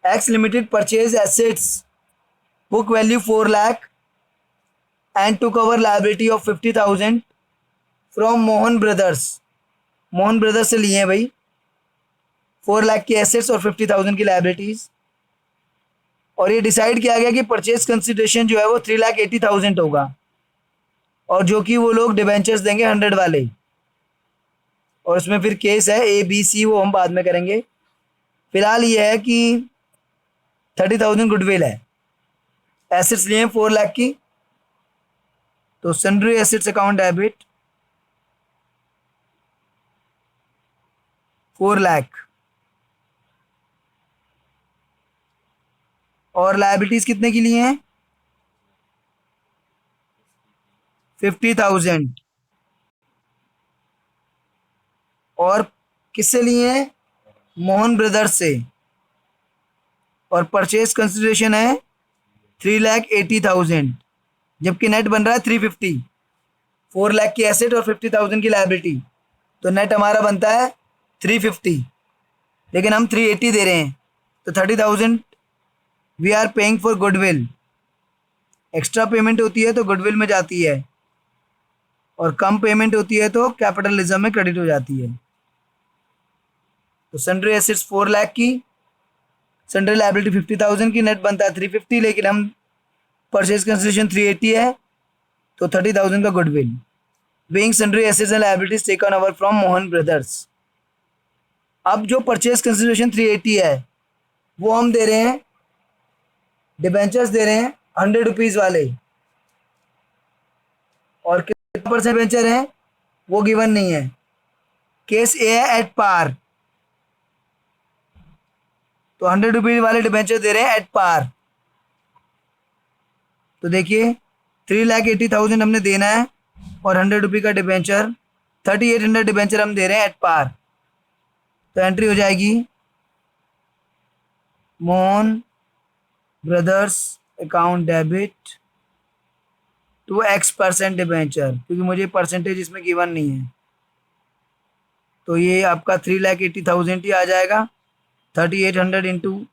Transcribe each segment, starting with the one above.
X Limited purchased assets book value 4 lakh and took over liability of 50,000 from Mohan brothers. Mohan brothers से लिए हैं भाई 4 लाख की एसेट्स और 50,000 की लाइबिलिटीज। और ये डिसाइड किया गया कि परचेज कंसिडरेशन जो है वो 3,80,000 होगा और जो कि वो लोग डिबेंचर्स देंगे 100 वाले। और उसमें फिर केस है ABC, वो हम बाद में करेंगे। फिलहाल ये है कि 30,000 गुडविल है, एसेट्स लिए 4 लाख की। तो sundry assets account debit 4 lakh और लायबिलिटीज कितने की लिए हैं 50,000 और किससे लिए हैं मोहन ब्रदर्स से। और परचेज कंसिडरेशन है 3,80,000 जबकि नेट बन रहा है 350। 4 लाख की एसेट और 50,000 की लायबिलिटी, तो नेट हमारा बनता है 350, लेकिन हम 380 दे रहे हैं। तो 30,000 we are paying for goodwill. Extra payment होती है तो गुडविल में जाती है और कम पेमेंट होती है तो कैपिटलिज्म में क्रेडिट हो जाती है। तो सन्ड्री एसेट्स 4 लाख की, सन्ड्री लायबिलिटी 50,000 की, नेट बनता है 350, लेकिन हम परचेज कंसिडरेशन 380 है तो 30,000 का goodwill. Being sundry assets and liabilities taken over from Mohan brothers. अब जो परचेज कंसिडरेशन 380 है वो हम दे रहे हैं, डिबेंचर्स दे रहे हैं 100 रुपीज वाले, और कितना परसेंट डिबेंचर है वो गिवन नहीं है। केस ए है एट पार, तो 100 रुपीज वाले डिबेंचर दे रहे हैं एट पार। तो देखिए 3,80,000 हमने देना है और 100 रुपये का डिबेंचर 3,800 डिबेंचर हम दे रहे हैं एट पार। तो एंट्री हो जाएगी Mohan brothers account debit to X% debenture, क्योंकि मुझे परसेंटेज इसमें गिवन नहीं है। तो ये आपका 3,80,000 ही आ जाएगा। 3,800 इंटू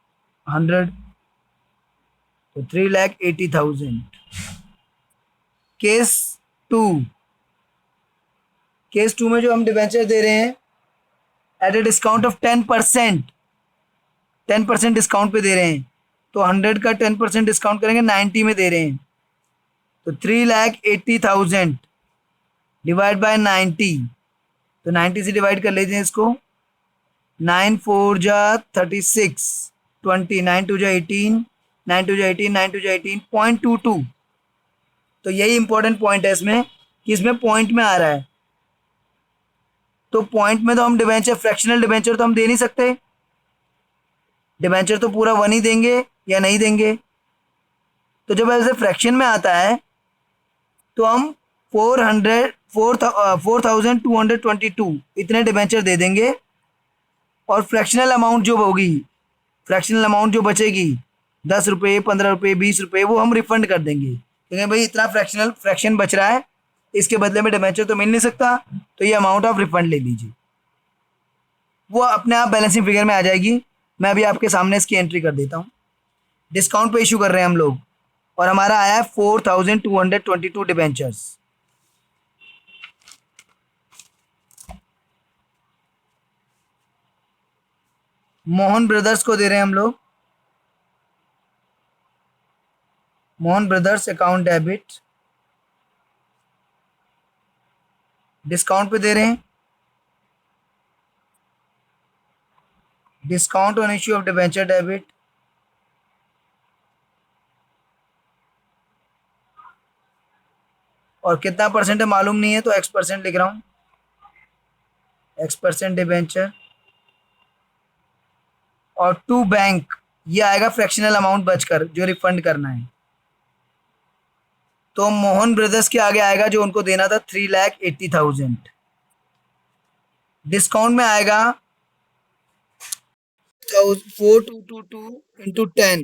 100 तो 3,80,000। केस टू, केस टू में जो हम डिबेंचर दे रहे हैं at a discount of 10%, 10% discount पे दे रहे हैं। तो 100 का 10% डिस्काउंट करेंगे 90 में दे रहे हैं। तो 3,80,000 डिवाइड बाय 90, तो 90 से डिवाइड कर लेते हैं इसको। 9 4 जा 36, 20, 9 2 जा 18, 9 2 जा 18, 9 2 जा 18.22। तो यही इंपॉर्टेंट पॉइंट है इसमें कि इसमें पॉइंट में आ रहा है। तो पॉइंट में तो हम डिबेंचर, फ्रैक्शनल डिबेंचर तो हम दे नहीं सकते, डिबेंचर तो पूरा 1 ही देंगे या नहीं देंगे। तो जब ऐसे फ्रैक्शन में आता है तो हम 4,222 इतने डिबेंचर दे देंगे और फ्रैक्शनल अमाउंट जो होगी, फ्रैक्शनल अमाउंट जो बचेगी 10 रुपये, 15 रुपये, 20 रुपये, वो हम रिफंड कर देंगे। क्योंकि भाई इतना फ्रैक्शन बच रहा है, इसके बदले में डिबेंचर तो मिल नहीं सकता, तो ये अमाउंट ऑफ रिफंड ले लीजिए, वो अपने आप बैलेंसिंग फिगर में आ जाएगी। मैं अभी आपके सामने इसकी एंट्री कर देता हूँ। डिस्काउंट पे इशू कर रहे हैं हम लोग और हमारा आया है 4,222 डिबेंचर्स। मोहन ब्रदर्स को दे रहे हैं हम लोग, Mohan brothers account debit, discount पे दे रहे हैं, discount on issue of debenture debit, और कितना परसेंट है मालूम नहीं है तो X% लिख रहा हूँ, X% डिबेंचर, और टू बैंक ये आएगा फ्रैक्शनल अमाउंट बचकर जो रिफंड करना है। तो मोहन ब्रदर्स के आगे आएगा जो उनको देना था 3,80,000, डिस्काउंट में आएगा 4,222 इंटू 10,